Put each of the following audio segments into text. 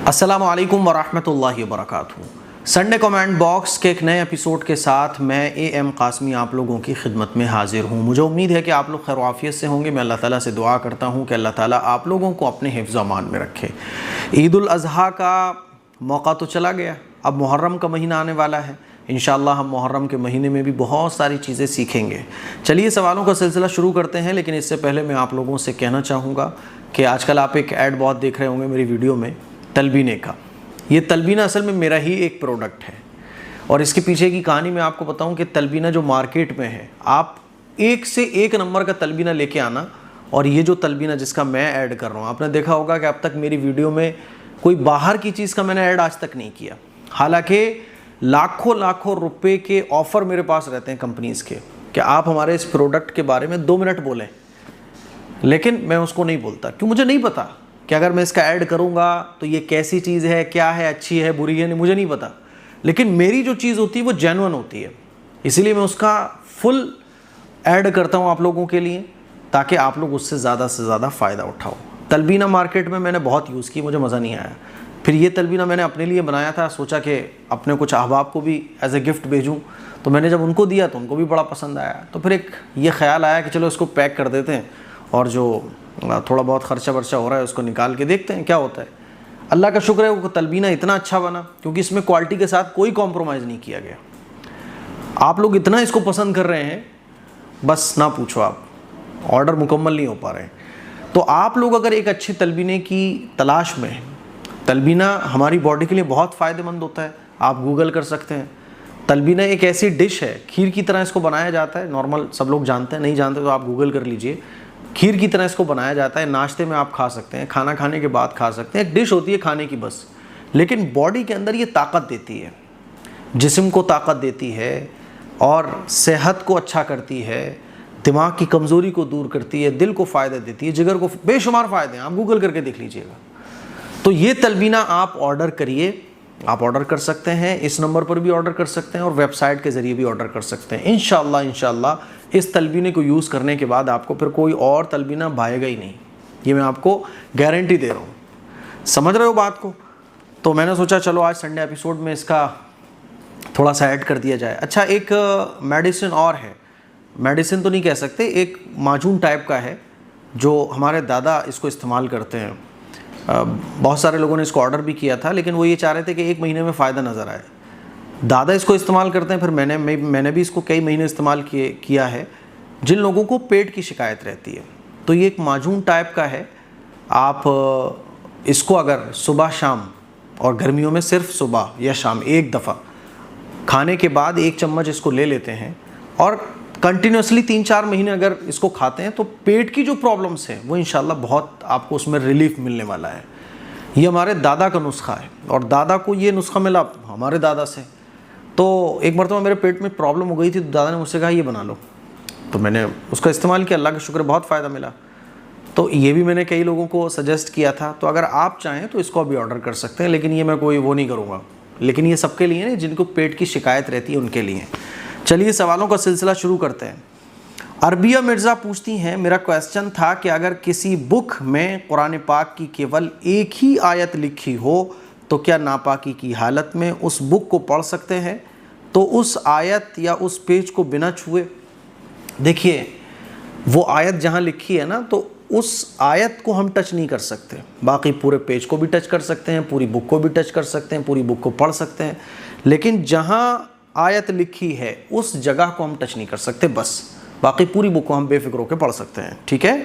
السلام علیکم ورحمۃ اللہ وبرکاتہ۔ سنڈے کمنٹ باکس کے ایک نئے ایپیسوڈ کے ساتھ میں اے ایم قاسمی آپ لوگوں کی خدمت میں حاضر ہوں۔ مجھے امید ہے کہ آپ لوگ خیر و عافیت سے ہوں گے۔ میں اللہ تعالیٰ سے دعا کرتا ہوں کہ اللہ تعالیٰ آپ لوگوں کو اپنے حفظ و امان میں رکھے۔ عید الاضحیٰ کا موقع تو چلا گیا، اب محرم کا مہینہ آنے والا ہے۔ انشاءاللہ ہم محرم کے مہینے میں بھی بہت ساری چیزیں سیکھیں گے۔ چلیے سوالوں کا سلسلہ شروع کرتے ہیں، لیکن اس سے پہلے میں آپ لوگوں سے کہنا چاہوں گا کہ آج کل آپ ایک ایڈ بہت دیکھ رہے ہوں گے میری ویڈیو میں، تلبینے کا۔ یہ تلبینہ اصل میں میرا ہی ایک پروڈکٹ ہے، اور اس کے پیچھے کی کہانی میں آپ کو بتاؤں کہ تلبینہ جو مارکیٹ میں ہے، آپ ایک سے ایک نمبر کا تلبینہ لے کے آنا، اور یہ جو تلبینہ جس کا میں ایڈ کر رہا ہوں، آپ نے دیکھا ہوگا کہ اب تک میری ویڈیو میں کوئی باہر کی چیز کا میں نے ایڈ آج تک نہیں کیا، حالانکہ لاکھوں روپے کے آفر میرے پاس رہتے ہیں کمپنیز کے کہ آپ ہمارے اس پروڈکٹ کے بارے میں 2 منٹ بولیں، لیکن میں اس کو نہیں بولتا کیوں؟ مجھے نہیں پتا کہ اگر میں اس کا ایڈ کروں گا تو یہ کیسی چیز ہے، کیا ہے، اچھی ہے، بری ہے، مجھے نہیں پتا، لیکن میری جو چیز ہوتی ہے وہ جینوئن ہوتی ہے، اسی لیے میں اس کا فل ایڈ کرتا ہوں آپ لوگوں کے لیے، تاکہ آپ لوگ اس سے زیادہ فائدہ اٹھاؤ۔ تلبینہ مارکیٹ میں نے بہت یوز کی، مجھے مزہ نہیں آیا۔ پھر یہ تلبینہ میں نے اپنے لیے بنایا تھا، سوچا کہ اپنے کچھ احباب کو بھی ایز اے گفٹ بھیجوں، تو میں نے جب ان کو دیا تو ان کو بھی بڑا پسند آیا، تو پھر ایک یہ خیال آیا کہ چلو اس کو پیک کر دیتے ہیں، اور جو تھوڑا بہت خرچہ ورچہ ہو رہا ہے اس کو نکال کے دیکھتے ہیں کیا ہوتا ہے۔ اللہ کا شکر ہے وہ تلبینہ اتنا اچھا بنا، کیونکہ اس میں کوالٹی کے ساتھ کوئی کمپرومائز نہیں کیا گیا۔ آپ لوگ اتنا اس کو پسند کر رہے ہیں، بس نہ پوچھو، آپ آرڈر مکمل نہیں ہو پا رہے ہیں۔ تو آپ لوگ اگر ایک اچھے تلبینے کی تلاش میں ہیں، تلبینہ ہماری باڈی کے لیے بہت فائدہ مند ہوتا ہے، آپ گوگل کر سکتے ہیں۔ تلبینہ ایک ایسی ڈش ہے، کھیر کی طرح اس کو بنایا جاتا ہے، نارمل سب لوگ جانتے ہیں، نہیں جانتے تو آپ گوگل کر لیجئے۔ کھیر کی طرح اس کو بنایا جاتا ہے، ناشتے میں آپ کھا سکتے ہیں، کھانا کھانے کے بعد کھا سکتے ہیں، ایک ڈش ہوتی ہے کھانے کی بس، لیکن باڈی کے اندر یہ طاقت دیتی ہے، جسم کو طاقت دیتی ہے، اور صحت کو اچھا کرتی ہے، دماغ کی کمزوری کو دور کرتی ہے، دل کو فائدہ دیتی ہے، جگر کو، بے شمار فائدے ہیں، آپ گوگل کر کے دیکھ لیجئے گا۔ تو یہ تلبینہ آپ آرڈر کریے، آپ آرڈر کر سکتے ہیں، اس نمبر پر بھی آرڈر کر سکتے ہیں، اور ویب سائٹ کے ذریعے بھی آرڈر کر سکتے ہیں۔ انشاءاللہ اس تلبینے کو یوز کرنے کے بعد آپ کو پھر کوئی اور تلبینہ بھائے گا ہی نہیں، یہ میں آپ کو گارنٹی دے رہا ہوں۔ سمجھ رہے ہو بات کو؟ تو میں نے سوچا چلو آج سنڈے ایپیسوڈ میں اس کا تھوڑا سا ایڈ کر دیا جائے۔ اچھا، ایک میڈیسن اور ہے، میڈیسن تو نہیں کہہ سکتے، ایک معجون ٹائپ کا ہے جو ہمارے دادا اس کو استعمال کرتے ہیں۔ بہت سارے لوگوں نے اس کو آرڈر بھی کیا تھا، لیکن وہ یہ چاہ رہے تھے کہ 1 مہینے میں فائدہ نظر آئے۔ دادا اس کو استعمال کرتے ہیں، پھر میں نے بھی اس کو کئی مہینے استعمال کیا ہے، جن لوگوں کو پیٹ کی شکایت رہتی ہے۔ تو یہ ایک معجون ٹائپ کا ہے، آپ اس کو اگر صبح شام، اور گرمیوں میں صرف صبح یا شام ایک دفعہ کھانے کے بعد 1 چمچ اس کو لے لیتے ہیں، اور کنٹینیوسلی 3-4 مہینے اگر اس کو کھاتے ہیں، تو پیٹ کی جو پرابلمس ہیں وہ انشاءاللہ بہت آپ کو اس میں ریلیف ملنے والا ہے۔ یہ ہمارے دادا کا نسخہ ہے، اور دادا کو یہ نسخہ ملا ہمارے دادا سے۔ تو ایک مرتبہ میرے پیٹ میں پرابلم ہو گئی تھی، تو دادا نے مجھ سے کہا یہ بنا لو، تو میں نے اس کا استعمال کیا، اللہ کا شکر بہت فائدہ ملا۔ تو یہ بھی میں نے کئی لوگوں کو سجیسٹ کیا تھا، تو اگر آپ چاہیں تو اس کو بھی آرڈر کر سکتے ہیں، لیکن یہ میں کوئی وہ نہیں کروں گا، لیکن یہ سب کے لیے ہیں جن کو پیٹ کی شکایت رہتی ہے، ان کے لیے۔ چلیے سوالوں کا سلسلہ شروع کرتے ہیں۔ عربیہ مرزا پوچھتی ہیں، میرا کویسچن تھا کہ اگر کسی بک میں قرآن پاک کی کیول ایک ہی آیت لکھی ہو تو کیا ناپاکی کی حالت میں اس بک کو پڑھ سکتے ہیں؟ تو اس آیت یا اس پیج کو بنا چھوئے، دیکھیے وہ آیت جہاں لکھی ہے نا، تو اس آیت کو ہم ٹچ نہیں کر سکتے، باقی پورے پیج کو بھی ٹچ کر سکتے ہیں، پوری بک کو بھی ٹچ کر سکتے ہیں، پوری بک کو پڑھ سکتے ہیں، لیکن جہاں آیت لکھی ہے اس جگہ کو ہم ٹچ نہیں کر سکتے، بس باقی پوری بک کو ہم بے فکر ہو کے پڑھ سکتے ہیں، ٹھیک ہے؟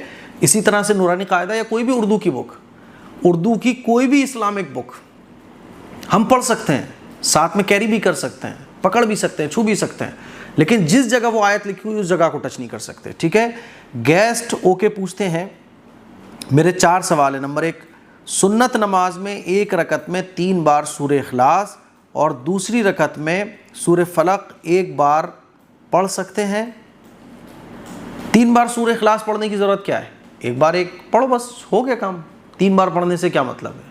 اسی طرح سے نورانی قاعدہ یا کوئی بھی اردو کی بک، اردو کی کوئی بھی اسلامک بک ہم پڑھ سکتے ہیں، ساتھ میں کیری بھی کر سکتے ہیں، پکڑ بھی سکتے ہیں، چھو بھی سکتے ہیں، لیکن جس جگہ وہ آیت لکھی ہوئی اس جگہ کو ٹچ نہیں کر سکتے، ٹھیک ہے؟ گیسٹ اوکے پوچھتے ہیں، میرے 4 سوال ہیں۔ نمبر 1، سنت نماز میں 1 رکعت میں 3 بار سورہ اخلاص اور دوسری رکعت میں سورہ فلق 1 بار پڑھ سکتے ہیں؟ 3 بار سورہ اخلاص پڑھنے کی ضرورت کیا ہے؟ 1 بار پڑھو، بس ہو گیا کام۔ 3 بار پڑھنے سے کیا مطلب ہے؟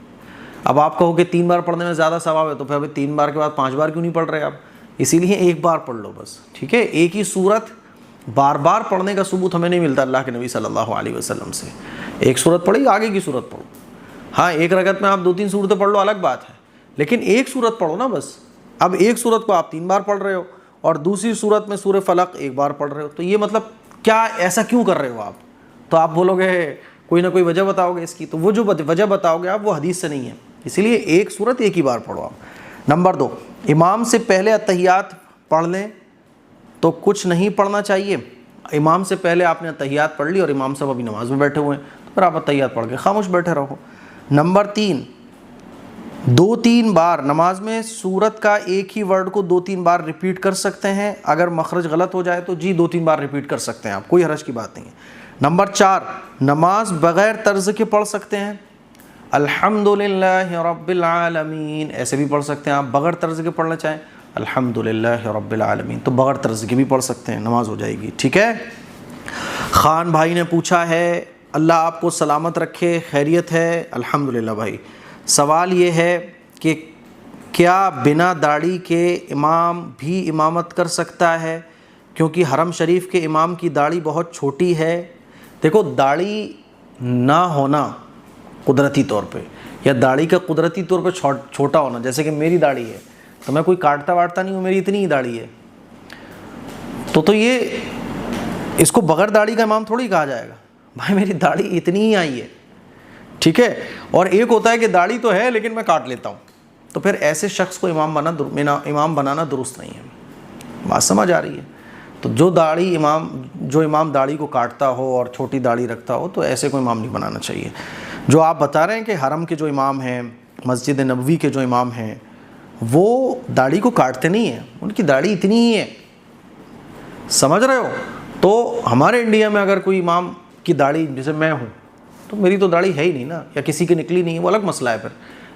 اب آپ کہو کہ 3 بار پڑھنے میں زیادہ ثواب ہے، تو پھر ابھی 3 بار کے بعد 5 بار کیوں نہیں پڑھ رہے آپ؟ اسی لیے 1 بار پڑھ لو بس، ٹھیک ہے؟ ایک ہی صورت بار بار پڑھنے کا ثبوت ہمیں نہیں ملتا اللہ کے نبی صلی اللہ علیہ وسلم سے۔ ایک صورت پڑھی، آگے کی صورت پڑھو۔ ہاں ایک رکعت میں آپ 2-3 صورتیں پڑھ لو الگ بات ہے، لیکن ایک صورت پڑھو نا بس. اب ایک صورت کو آپ 3 بار پڑھ رہے ہو اور دوسری صورت میں سورہ فلق 1 بار پڑھ رہے ہو، تو یہ مطلب کیا ایسا کیوں کر رہے ہو آپ؟ تو آپ بولو گے کوئی نہ کوئی وجہ بتاؤ گے اس کی، تو وہ جو وجہ بتاؤ گے آپ وہ حدیث سے نہیں ہے، اسی لیے ایک صورت ایک ہی بار پڑھو آپ. نمبر 2، امام سے پہلے اتحیات پڑھ لیں تو کچھ نہیں پڑھنا چاہیے. امام سے پہلے آپ نے اتحیات پڑھ لی اور امام صاحب ابھی نماز میں بیٹھے ہوئے ہیں، تو پھر آپ اتحیات پڑھ کے خاموش بیٹھے رہو. نمبر 3، 2-3 بار نماز میں سورت کا ایک ہی ورڈ کو 2-3 بار ریپیٹ کر سکتے ہیں. اگر مخرج غلط ہو جائے تو جی 2-3 بار ریپیٹ کر سکتے ہیں آپ، کوئی حرج کی بات نہیں ہے. نمبر 4، نماز بغیر طرز کے پڑھ سکتے ہیں. الحمدللہ رب العالمین ایسے بھی پڑھ سکتے ہیں آپ، بغیر طرز کے پڑھنا چاہیں الحمدللہ رب العالمین تو بغیر طرز کے بھی پڑھ سکتے ہیں، نماز ہو جائے گی. ٹھیک ہے. خان بھائی نے پوچھا ہے اللہ آپ کو سلامت رکھے، خیریت ہے؟ الحمدللہ بھائی. سوال یہ ہے کہ کیا بنا داڑھی کے امام بھی امامت کر سکتا ہے؟ کیونکہ حرم شریف کے امام کی داڑھی بہت چھوٹی ہے. دیکھو داڑھی نہ ہونا قدرتی طور پہ یا داڑھی کا قدرتی طور پہ چھوٹا ہونا، جیسے کہ میری داڑھی ہے تو میں کوئی کاٹتا واٹتا نہیں ہوں، میری اتنی ہی داڑھی ہے، تو یہ اس کو بغیر داڑھی کا امام تھوڑی کہا جائے گا. بھائی میری داڑھی اتنی ہی آئی ہے. ٹھیک ہے. اور ایک ہوتا ہے کہ داڑھی تو ہے لیکن میں کاٹ لیتا ہوں، تو پھر ایسے شخص کو امام بنانا درست نہیں ہے. بات سمجھ آ رہی ہے؟ تو جو امام داڑھی کو کاٹتا ہو اور چھوٹی داڑھی رکھتا ہو تو ایسے کو امام نہیں بنانا چاہیے. جو آپ بتا رہے ہیں کہ حرم کے جو امام ہیں، مسجد نبوی کے جو امام ہیں، وہ داڑھی کو کاٹتے نہیں ہیں، ان کی داڑھی اتنی ہی ہے. سمجھ رہے ہو؟ تو ہمارے انڈیا میں اگر کوئی امام کی داڑھی، جیسے میں ہوں تو میری تو داڑھی ہے ہی نہیں نا، یا کسی کی نکلی نہیں ہے وہ الگ مسئلہ ہے پھر،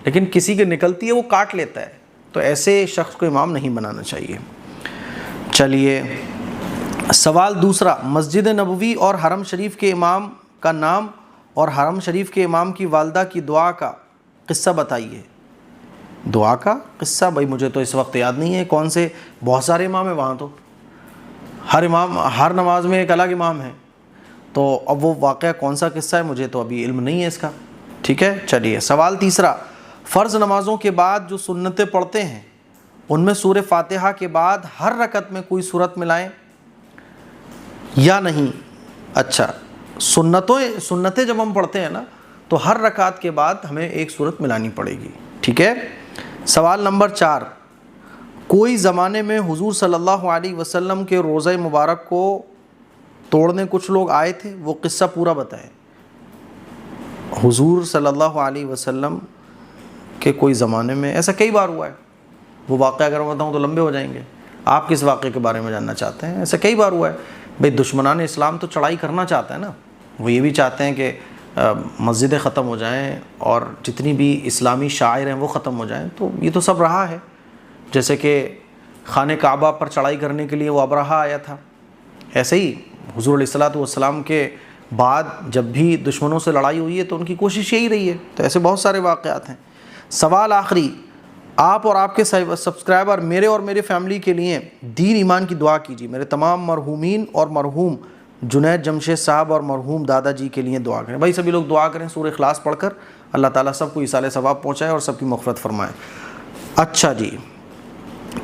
لیکن کسی کی نکلتی ہے وہ کاٹ لیتا ہے، تو ایسے شخص کو امام نہیں بنانا چاہیے. چلیے سوال دوسرا، مسجد نبوی اور حرم شریف کے امام کا نام اور حرم شریف کے امام کی والدہ کی دعا کا قصہ بتائیے. دعا کا قصہ بھائی مجھے تو اس وقت یاد نہیں ہے. کون سے؟ بہت سارے امام ہیں وہاں، تو ہر نماز میں ایک الگ امام ہے، تو اب وہ واقعہ کون سا قصہ ہے مجھے تو ابھی علم نہیں ہے اس کا. ٹھیک ہے. چلیے سوال تیسرا، فرض نمازوں کے بعد جو سنتیں پڑھتے ہیں ان میں سورہ فاتحہ کے بعد ہر رکعت میں کوئی سورت ملائیں یا نہیں؟ اچھا، سنتیں جب ہم پڑھتے ہیں نا تو ہر رکعت کے بعد ہمیں ایک سورت ملانی پڑے گی. ٹھیک ہے. سوال نمبر 4، کوئی زمانے میں حضور صلی اللہ علیہ وسلم کے روضہ مبارک کو توڑنے کچھ لوگ آئے تھے، وہ قصہ پورا بتائیں. حضور صلی اللہ علیہ وسلم کے کوئی زمانے میں ایسا کئی بار ہوا ہے، وہ واقعہ اگر میں بتاؤں تو لمبے ہو جائیں گے. آپ کس واقعے کے بارے میں جاننا چاہتے ہیں؟ ایسا کئی بار ہوا ہے. بھئی دشمنان اسلام تو چڑھائی کرنا چاہتے ہیں نا، وہ یہ بھی چاہتے ہیں کہ مسجدیں ختم ہو جائیں اور جتنی بھی اسلامی شاعر ہیں وہ ختم ہو جائیں، تو یہ تو سب رہا ہے. جیسے کہ خانہ کعبہ پر چڑھائی کرنے کے لیے وہ ابرہہ آیا تھا، ایسے ہی حضور علیہ الصلوۃ والسلام کے بعد جب بھی دشمنوں سے لڑائی ہوئی ہے تو ان کی کوشش یہی رہی ہے. تو ایسے بہت سارے واقعات ہیں. سوال آخری، آپ اور آپ کے سبسکرائبر میرے اور میرے فیملی کے لیے دین ایمان کی دعا کیجیے. میرے تمام مرحومین اور مرحوم جنید جمشید صاحب اور مرحوم دادا جی کے لیے دعا کریں. بھائی سبھی لوگ دعا کریں سورہ اخلاص پڑھ کر، اللہ تعالیٰ سب کو ایصال ثواب پہنچائے اور سب کی مغفرت فرمائے. اچھا جی،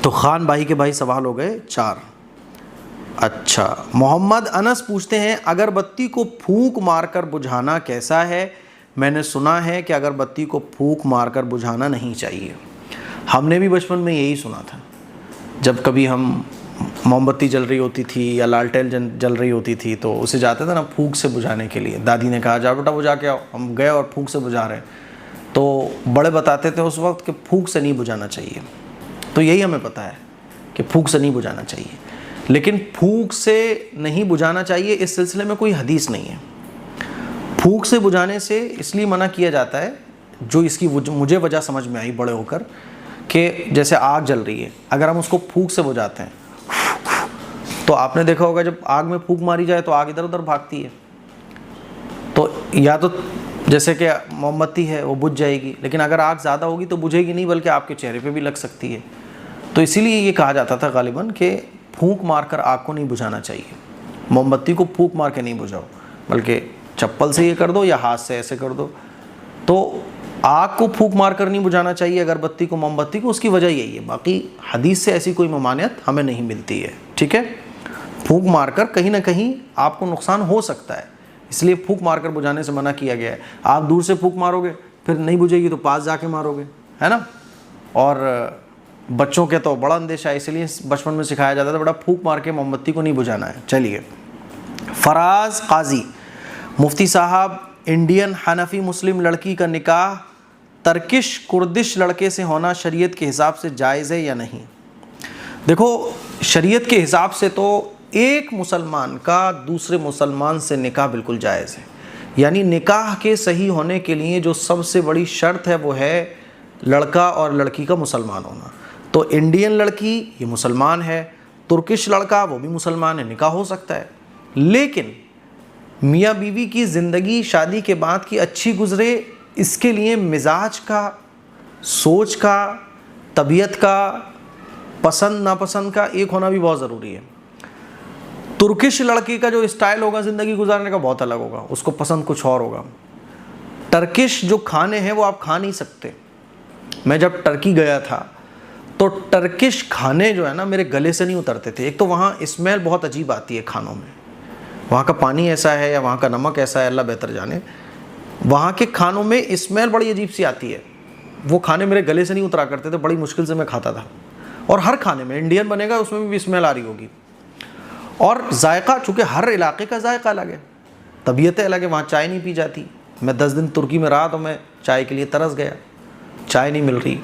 تو خان بھائی کے بھائی سوال ہو گئے 4. اچھا، محمد انس پوچھتے ہیں اگربتی کو پھونک مار کر بجھانا کیسا ہے؟ میں نے سنا ہے کہ اگربتی کو پھونک مار کر بجھانا نہیں چاہیے. ہم نے بھی بچپن میں یہی سنا تھا، جب کبھی ہم موم بتی جل رہی ہوتی تھی یا لالٹین جل رہی ہوتی تھی تو اسے جاتے تھے نا پھونک سے بجھانے کے لیے. دادی نے کہا جاؤ بیٹا بجھا کے آؤ، ہم گئے اور پھونک سے بجھا رہے ہیں، تو بڑے بتاتے تھے اس وقت کہ پھونک سے نہیں بجھانا چاہیے. تو یہی ہمیں پتہ ہے کہ پھونک سے نہیں بجھانا چاہیے، لیکن پھونک سے نہیں بجھانا چاہیے اس سلسلے میں کوئی حدیث نہیں ہے. پھونک سے بجھانے سے اس لیے منع کیا جاتا ہے، جو اس کی مجھے وجہ سمجھ میں آئی بڑے ہو کر، کہ جیسے آگ جل رہی ہے، اگر ہم اس کو پھونک سے بجھاتے ہیں تو آپ نے دیکھا ہوگا جب آگ میں پھونک ماری جائے تو آگ ادھر ادھر بھاگتی ہے، تو یا تو جیسے کہ موم بتی ہے وہ بجھ جائے گی، لیکن اگر آگ زیادہ ہوگی تو بجھے گی نہیں بلکہ آپ کے چہرے پہ بھی لگ سکتی ہے. تو اسی لیے یہ کہا جاتا تھا غالباً کہ پھونک مار کر آگ کو نہیں بجھانا چاہیے. موم بتی کو پھونک مار کے نہیں بجھاؤ، بلکہ چپل سے یہ کر دو یا ہاتھ سے ایسے کر دو. تو آگ کو پھونک مار کر نہیں بجھانا چاہیے اگربتی کو، موم بتی کو، اس کی وجہ یہی ہے، باقی حدیث سے ایسی کوئی ممانعت ہمیں نہیں ملتی ہے، ٹھیک ہے؟ پھونک مار کر کہیں نہ کہیں آپ کو نقصان ہو سکتا ہے، اس لیے پھونک مار کر بجھانے سے منع کیا گیا ہے۔ آپ دور سے پھونک مارو گے پھر نہیں بجھے گی تو پاس جا کے مارو گے، ہے نا؟ اور بچوں کے تو بڑا اندیشہ ہے، اس لیے بچپن میں سکھایا جاتا تھا بڑا پھونک مار کے موم بتی کو نہیں بجھانا ہے۔ چلیے، فراز قاضی، مفتی صاحب، انڈین حنفی مسلم لڑکی کا نکاح ترکش کردش لڑکے سے ہونا شریعت کے حساب سے جائز ہے یا نہیں؟ دیکھو، شریعت کے حساب سے تو ایک مسلمان کا دوسرے مسلمان سے نکاح بالکل جائز ہے، یعنی نکاح کے صحیح ہونے کے لیے جو سب سے بڑی شرط ہے وہ ہے لڑکا اور لڑکی کا مسلمان ہونا۔ تو انڈین لڑکی یہ مسلمان ہے، ترکش لڑکا وہ بھی مسلمان ہے، نکاح ہو سکتا ہے، لیکن میاں بیوی کی زندگی شادی کے بعد کی اچھی گزرے، اس کے لیے مزاج کا، سوچ کا، طبیعت کا، پسند ناپسند کا ایک ہونا بھی بہت ضروری ہے۔ ترکش لڑکی کا جو اسٹائل ہوگا زندگی گزارنے کا بہت الگ ہوگا، اس کو پسند کچھ اور ہوگا۔ ٹرکش جو کھانے ہیں وہ آپ کھا نہیں سکتے۔ میں جب ٹرکی گیا تھا تو ٹرکش کھانے جو ہے نا میرے گلے سے نہیں اترتے تھے۔ ایک تو وہاں اسمیل بہت عجیب آتی ہے کھانوں میں، وہاں کا پانی ایسا ہے یا وہاں کا نمک ایسا ہے، اللہ بہتر جانے۔ وہاں کے کھانوں میں اسمیل بڑی عجیب سی آتی ہے، وہ کھانے میرے گلے سے نہیں اترا کرتے تھے، بڑی مشکل سے میں کھاتا تھا۔ اور ہر کھانے میں انڈین بنے گا اس میں بھی اسمیل آ رہی ہوگی۔ اور ذائقہ، چونکہ ہر علاقے کا ذائقہ الگ ہے، طبیعتیں الگ ہے، وہاں چائے نہیں پی جاتی۔ میں 10 دن ترکی میں رہا تو میں چائے کے لیے ترس گیا، چائے نہیں مل رہی،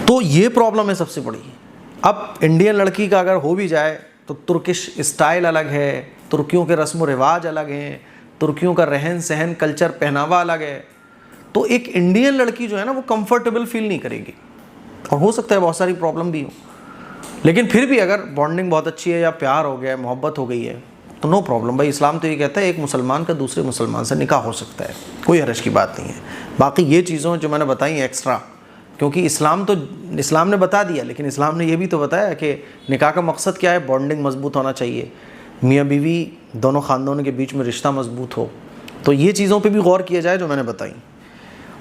تو یہ پرابلم ہے سب سے بڑی۔ اب انڈین لڑکی کا اگر ہو بھی جائے تو ترکش اسٹائل الگ ہے، ترکیوں کے رسم و رواج الگ ہیں، ترکیوں کا رہن سہن، کلچر، پہناوا الگ ہے، تو ایک انڈین لڑکی جو ہے نا وہ کمفرٹیبل فیل نہیں کرے گی، اور ہو سکتا ہے بہت ساری پرابلم بھی ہو۔ لیکن پھر بھی اگر بانڈنگ بہت اچھی ہے یا پیار ہو گیا ہے، محبت ہو گئی ہے تو نو پرابلم بھائی، اسلام تو یہ کہتا ہے ایک مسلمان کا دوسرے مسلمان سے نکاح ہو سکتا ہے، کوئی حرج کی بات نہیں ہے۔ باقی یہ چیزوں جو میں نے بتائی ہیں ایکسٹرا، کیونکہ اسلام نے بتا دیا، لیکن اسلام نے یہ بھی تو بتایا کہ نکاح کا مقصد کیا ہے، بانڈنگ مضبوط ہونا چاہیے، میاں بیوی دونوں خاندانوں کے بیچ میں رشتہ مضبوط ہو، تو یہ چیزوں پہ بھی غور کیا جائے جو میں نے بتائی۔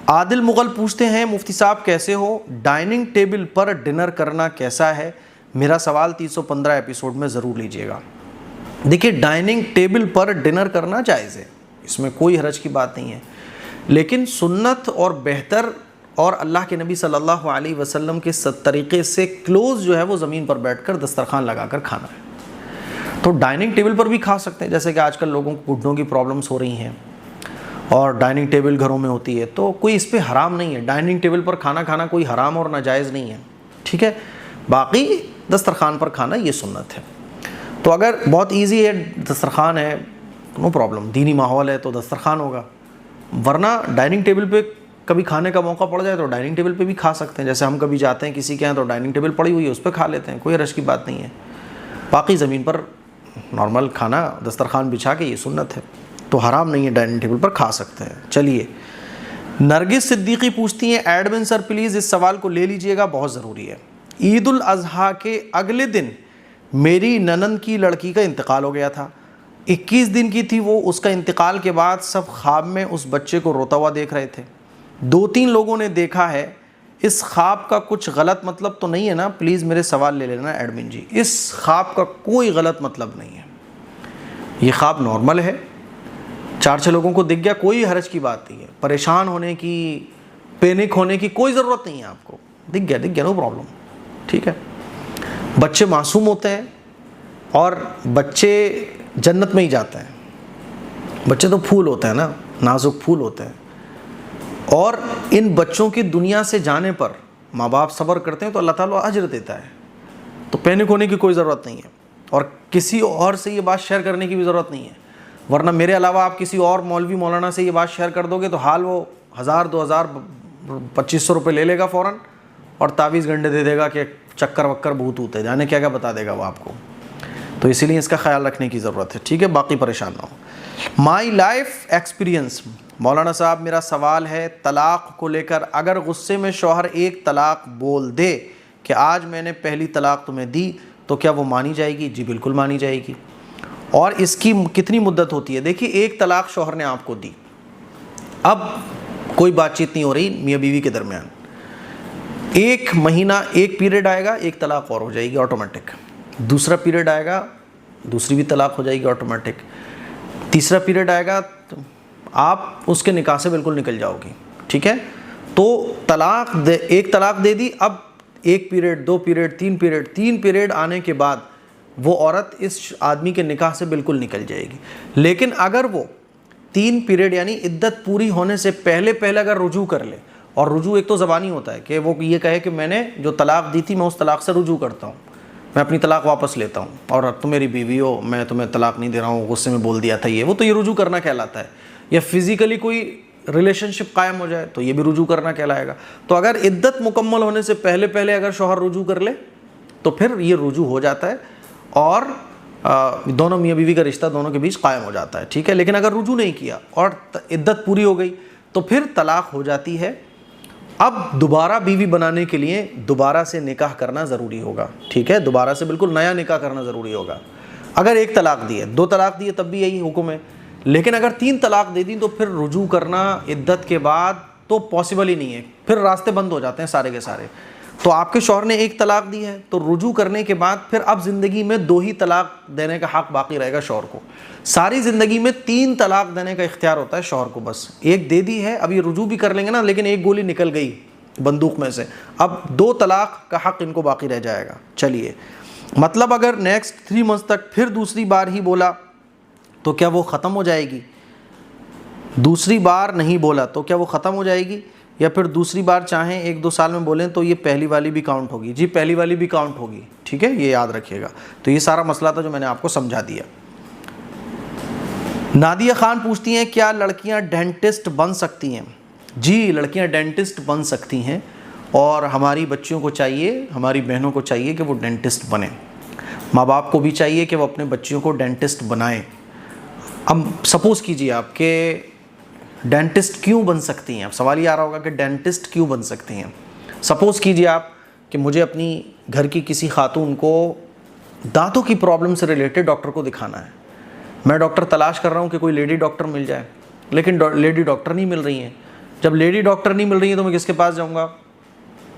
عادل مغل پوچھتے ہیں، مفتی صاحب کیسے ہو، ڈائننگ ٹیبل پر ڈنر کرنا کیسا ہے؟ میرا سوال 315 ایپیسوڈ میں ضرور لیجئے گا۔ دیکھیے، ڈائننگ ٹیبل پر ڈنر کرنا جائز ہے، اس میں کوئی حرج کی بات نہیں ہے، لیکن سنت اور بہتر اور اللہ کے نبی صلی اللہ علیہ وسلم کے طریقے سے کلوز جو ہے وہ زمین پر بیٹھ کر دسترخوان لگا کر کھانا ہے۔ تو ڈائننگ ٹیبل پر بھی کھا سکتے ہیں، جیسے کہ آج کل لوگوں کو گھٹنوں کی پرابلمس ہو رہی ہیں اور ڈائننگ ٹیبل گھروں میں ہوتی ہے، تو کوئی اس پہ حرام نہیں ہے، ڈائننگ ٹیبل پر کھانا کھانا کوئی حرام اور ناجائز نہیں ہے، ٹھیک ہے؟ باقی دسترخوان پر کھانا یہ سنت ہے۔ تو اگر بہت ایزی ہے، دسترخوان ہے، نو پرابلم، دینی ماحول ہے تو دسترخوان ہوگا، ورنہ ڈائننگ ٹیبل پہ کبھی کھانے کا موقع پڑ جائے تو ڈائننگ ٹیبل پہ بھی کھا سکتے ہیں، جیسے ہم کبھی جاتے ہیں کسی کے یہاں تو ڈائننگ ٹیبل پڑی ہوئی ہے اس پہ کھا لیتے ہیں، کوئی حرج کی بات نہیں ہے۔ باقی زمین پر نارمل کھانا دسترخوان بچھا کے یہ سنت ہے، تو حرام نہیں ہے، ڈائننگ ٹیبل پر کھا سکتے ہیں۔ چلیے، نرگس صدیقی پوچھتی ہیں، ایڈمن سر پلیز اس سوال کو لے لیجئے گا، بہت ضروری ہے۔ عید الاضحیٰ کے اگلے دن میری ننند کی لڑکی کا انتقال ہو گیا تھا، 21 دن کی تھی وہ، اس کا انتقال کے بعد سب خواب میں اس بچے کو روتا ہوا دیکھ رہے تھے، 2-3 لوگوں نے دیکھا ہے، اس خواب کا کچھ غلط مطلب تو نہیں ہے نا؟ پلیز میرے سوال لے لینا ایڈمن جی، اس خواب کا کوئی غلط مطلب نہیں ہے، یہ خواب نارمل ہے، 4-6 لوگوں کو دکھ گیا، کوئی حرج کی بات نہیں ہے، پریشان ہونے کی، پینک ہونے کی کوئی ضرورت نہیں ہے، آپ کو دکھ گیا نو پرابلم، ٹھیک ہے؟ بچے معصوم ہوتے ہیں اور بچے جنت میں ہی جاتے ہیں، بچے تو پھول ہوتے ہیں نا، نازک پھول ہوتے ہیں، اور ان بچوں کی دنیا سے جانے پر ماں باپ صبر کرتے ہیں تو اللہ تعالیٰ اجر دیتا ہے، تو پینک ہونے کی کوئی ضرورت نہیں ہے، اور کسی اور سے یہ بات شیئر کرنے کی بھی ضرورت نہیں ہے، ورنہ میرے علاوہ آپ کسی اور مولوی مولانا سے یہ بات شیئر کر دو گے تو حال وہ 1000 2000 2500 روپے لے لے گا فوراً، اور تعویذ گنڈے دے دے گا کہ چکر وکر بھوت ہوتے، جانے کیا کیا بتا دے گا وہ آپ کو، تو اسی لیے اس کا خیال رکھنے کی ضرورت ہے، ٹھیک ہے؟ باقی پریشان نہ ہو۔ مائی لائف ایکسپیرینس، مولانا صاحب میرا سوال ہے طلاق کو لے کر، اگر غصے میں شوہر ایک طلاق بول دے کہ آج میں نے پہلی طلاق تمہیں دی تو کیا وہ مانی جائے گی؟ جی بالکل مانی جائے گی۔ اور اس کی کتنی مدت ہوتی ہے؟ دیکھیے، ایک طلاق شوہر نے آپ کو دی، اب کوئی بات چیت نہیں ہو رہی میاں بیوی کے درمیان، 1 مہینہ 1 پیریڈ آئے گا، 1 طلاق اور ہو جائے گی آٹومیٹک، دوسرا پیریڈ آئے گا، دوسری بھی طلاق ہو جائے گی آٹومیٹک، تیسرا پیریڈ آئے گا تو آپ اس کے نکاح سے بالکل نکل جاؤ گی، ٹھیک ہے؟ تو ایک طلاق دے دی، اب 1 پیریڈ 2 پیریڈ 3 پیریڈ آنے کے بعد وہ عورت اس آدمی کے نکاح سے بالکل نکل جائے گی۔ لیکن اگر وہ 3 پیریڈ یعنی عدت پوری ہونے سے پہلے اگر رجوع کر لے، اور رجوع ایک تو زبانی ہوتا ہے کہ وہ یہ کہے کہ میں نے جو طلاق دی تھی میں اس طلاق سے رجوع کرتا ہوں، میں اپنی طلاق واپس لیتا ہوں، اور تم میری بیوی ہو، میں تمہیں طلاق نہیں دے رہا ہوں، غصے میں بول دیا تھا وہ تو یہ رجوع کرنا کہلاتا ہے۔ یا فزیکلی کوئی ریلیشن شپ قائم ہو جائے تو یہ بھی رجوع کرنا کہلائے گا۔ تو اگر عدت مکمل ہونے سے پہلے اگر شوہر رجوع کر لے تو پھر یہ رجوع ہو جاتا ہے، اور دونوں میاں بیوی کا رشتہ دونوں کے بیچ قائم ہو جاتا ہے، ٹھیک ہے؟ لیکن اگر رجوع نہیں کیا اور عدت پوری ہو گئی تو پھر طلاق ہو جاتی ہے۔ اب دوبارہ بیوی بنانے کے لیے دوبارہ سے نکاح کرنا ضروری ہوگا، ٹھیک ہے؟ دوبارہ سے بالکل نیا نکاح کرنا ضروری ہوگا۔ اگر 1 طلاق دی ہے، 2 طلاق دی ہے تب بھی یہی حکم ہے، لیکن اگر 3 طلاق دے دی تو پھر رجوع کرنا عدت کے بعد تو پاسبل ہی نہیں ہے، پھر راستے بند ہو جاتے ہیں سارے کے سارے۔ تو آپ کے شوہر نے 1 طلاق دی ہے تو رجوع کرنے کے بعد پھر اب زندگی میں 2 ہی طلاق دینے کا حق باقی رہے گا شوہر کو۔ ساری زندگی میں 3 طلاق دینے کا اختیار ہوتا ہے شوہر کو، بس 1 دے دی ہے، اب یہ رجوع بھی کر لیں گے نا، لیکن 1 گولی نکل گئی بندوق میں سے، اب 2 طلاق کا حق ان کو باقی رہ جائے گا۔ چلیے، مطلب اگر نیکسٹ 3 منتھ تک پھر دوسری بار ہی بولا تو کیا وہ ختم ہو جائے گی؟ دوسری بار نہیں بولا تو کیا وہ ختم ہو جائے گی؟ یا پھر دوسری بار چاہیں 1-2 سال میں بولیں تو یہ پہلی والی بھی کاؤنٹ ہوگی؟ جی پہلی والی بھی کاؤنٹ ہوگی، ٹھیک ہے؟ یہ یاد رکھیے گا۔ تو یہ سارا مسئلہ تھا جو میں نے آپ کو سمجھا دیا۔ نادیہ خان پوچھتی ہیں کیا لڑکیاں ڈینٹسٹ بن سکتی ہیں؟ جی لڑکیاں ڈینٹسٹ بن سکتی ہیں، اور ہماری بچیوں کو چاہیے، ہماری بہنوں کو چاہیے کہ وہ ڈینٹسٹ بنیں، ماں باپ کو بھی چاہیے کہ وہ اپنے بچیوں کو ڈینٹسٹ بنائیں۔ اب سپوز کیجیے آپ کہ ڈینٹسٹ کیوں بن سکتی ہیں، اب سوال یہ آ رہا ہوگا کہ ڈینٹسٹ کیوں بن سکتی ہیں۔ سپوز کیجیے آپ کہ مجھے اپنی گھر کی کسی خاتون کو دانتوں کی پرابلم سے ریلیٹڈ ڈاکٹر کو دکھانا ہے، میں ڈاکٹر تلاش کر رہا ہوں کہ کوئی لیڈی ڈاکٹر مل جائے، لیکن لیڈی ڈاکٹر نہیں مل رہی ہیں۔ جب لیڈی ڈاکٹر نہیں مل رہی ہیں تو میں کس کے پاس جاؤں گا؟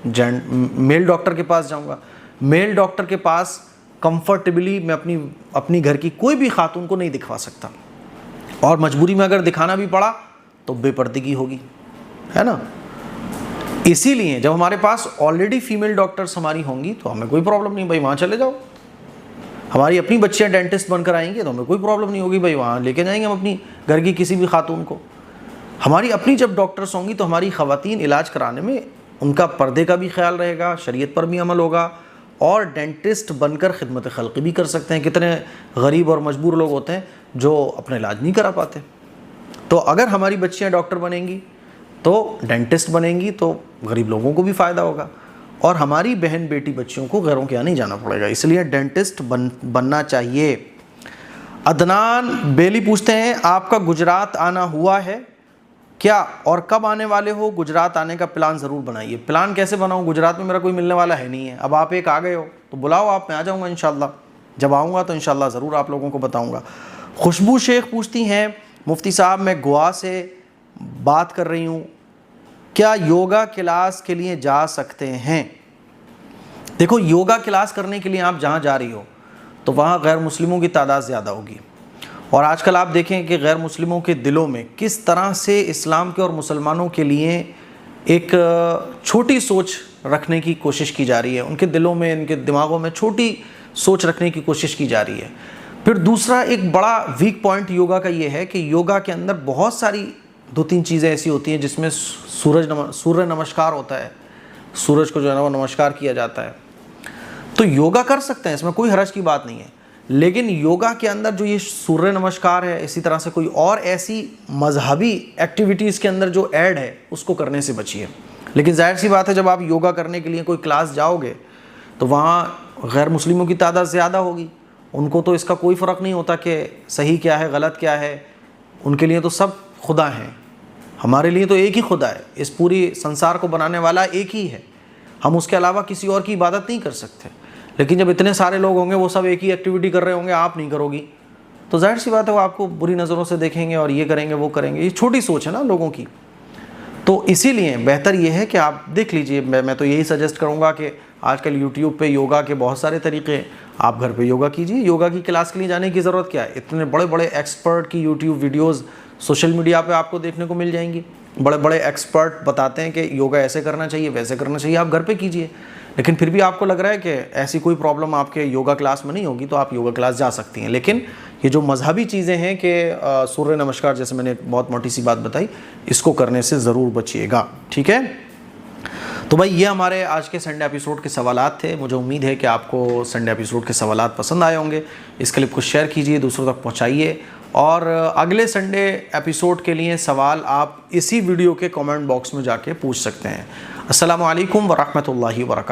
میل ڈاکٹر کے پاس جاؤں گا۔ میل ڈاکٹر کے پاس کمفرٹیبلی میں اپنی گھر کی کوئی بھی خاتون کو نہیں دکھوا سکتا، اور مجبوری میں اگر دکھانا بھی پڑا تو بے پردگی ہوگی، ہے نا؟ اسی لیے جب ہمارے پاس آلریڈی فیمیل ڈاکٹرز ہماری ہوں گی تو ہمیں کوئی پرابلم نہیں، بھائی وہاں چلے جاؤ۔ ہماری اپنی بچیاں ڈینٹسٹ بن کر آئیں گی تو ہمیں کوئی پرابلم نہیں ہوگی، بھائی وہاں لے کے جائیں گے ہم اپنی گھر کی کسی بھی خاتون کو۔ ہماری اپنی جب ڈاکٹرز ہوں گی تو ہماری خواتین علاج کرانے میں ان کا پردے کا بھی خیال رہے گا، شریعت پر بھی عمل ہوگا، اور ڈینٹسٹ بن کر خدمت خلقی بھی کر سکتے ہیں۔ کتنے غریب اور مجبور لوگ ہوتے ہیں جو اپنا علاج نہیں کرا پاتے۔ تو اگر ہماری بچیاں ڈاکٹر بنیں گی تو ڈینٹسٹ بنیں گی تو غریب لوگوں کو بھی فائدہ ہوگا، اور ہماری بہن بیٹی بچیوں کو غیروں کے یہاں نہیں جانا پڑے گا، اس لیے ڈینٹسٹ بننا چاہیے۔ عدنان بیلی پوچھتے ہیں آپ کا گجرات آنا ہوا ہے کیا، اور کب آنے والے ہو؟ گجرات آنے کا پلان ضرور بنائیے۔ پلان کیسے بناؤں؟ گجرات میں میرا کوئی ملنے والا ہے نہیں ہے، اب آپ ایک آ گئے ہو تو بلاؤ، آپ میں آ جاؤں گا انشاءاللہ، جب آؤں گا تو انشاءاللہ ضرور آپ لوگوں کو بتاؤں گا۔ خوشبو شیخ پوچھتی ہیں مفتی صاحب میں گوا سے بات کر رہی ہوں، کیا یوگا کلاس کے لیے جا سکتے ہیں؟ دیکھو، یوگا کلاس کرنے کے لیے آپ جہاں جا رہی ہو تو وہاں غیر مسلموں کی تعداد زیادہ ہوگی، اور آج کل آپ دیکھیں کہ غیر مسلموں کے دلوں میں کس طرح سے اسلام کے اور مسلمانوں کے لیے ایک چھوٹی سوچ رکھنے کی کوشش کی جا رہی ہے، ان کے دلوں میں، ان کے دماغوں میں چھوٹی سوچ رکھنے کی کوشش کی جا رہی ہے۔ پھر دوسرا ایک بڑا ویک پوائنٹ یوگا کا یہ ہے کہ یوگا کے اندر بہت ساری 2-3 چیزیں ایسی ہوتی ہیں جس میں سورج نمسکار ہوتا ہے، سورج کو جو ہے نا وہ نمسکار کیا جاتا ہے، تو یوگا کر سکتے ہیں، اس میں کوئی حرج کی بات نہیں ہے، لیکن یوگا کے اندر جو یہ سوریہ نمسکار ہے، اسی طرح سے کوئی اور ایسی مذہبی ایکٹیویٹیز کے اندر جو ایڈ ہے اس کو کرنے سے بچیے۔ لیکن ظاہر سی بات ہے جب آپ یوگا کرنے کے لیے کوئی کلاس جاؤ گے تو وہاں غیر مسلموں کی تعداد زیادہ ہوگی، ان کو تو اس کا کوئی فرق نہیں ہوتا کہ صحیح کیا ہے غلط کیا ہے، ان کے لیے تو سب خدا ہیں، ہمارے لیے تو ایک ہی خدا ہے، اس پوری سنسار کو بنانے والا ایک ہی ہے، ہم اس کے علاوہ کسی اور کی عبادت نہیں کر سکتے۔ لیکن جب اتنے سارے لوگ ہوں گے، وہ سب ایک ہی ایکٹیویٹی کر رہے ہوں گے، آپ نہیں کرو گی، تو ظاہر سی بات ہے وہ آپ کو بری نظروں سے دیکھیں گے اور یہ کریں گے وہ کریں گے۔ یہ چھوٹی سوچ ہے نا لوگوں کی۔ تو اسی لیے بہتر یہ ہے کہ آپ دیکھ لیجئے. میں تو یہی سجیسٹ کروں گا کہ آج کل یوٹیوب پہ یوگا کے بہت سارے طریقے ہیں, آپ گھر پہ یوگا کیجئے. یوگا کی کلاس کے لیے جانے کی ضرورت کیا ہے؟ اتنے بڑے بڑے ایکسپرٹ کی یوٹیوب ویڈیوز سوشل میڈیا پہ آپ کو دیکھنے کو مل جائیں گی. بڑے بڑے ایکسپرٹ بتاتے ہیں کہ یوگا ایسے کرنا چاہیے, ویسے کرنا چاہیے, آپ گھر پہ کیجئے. لیکن پھر بھی آپ کو لگ رہا ہے کہ ایسی کوئی پرابلم آپ کے یوگا کلاس میں نہیں ہوگی تو آپ یوگا کلاس جا سکتی ہیں. لیکن یہ جو مذہبی چیزیں ہیں کہ سوریہ نمسکار, جیسے میں نے ایک بہت موٹی سی بات بتائی, اس کو کرنے سے ضرور بچیے گا. ٹھیک ہے, تو بھائی یہ ہمارے آج کے سنڈے ایپیسوڈ کے سوالات تھے. مجھے امید ہے کہ آپ کو سنڈے ایپیسوڈ کے سوالات پسند آئے ہوں گے. اس کلپ کو شیئر کیجئے, دوسروں تک پہنچائیے, اور اگلے سنڈے ایپیسوڈ کے لیے سوال آپ اسی ویڈیو کے کامنٹ باکس میں جا کے پوچھ سکتے ہیں. السلام علیکم ورحمۃ اللہ وبرکاتہ.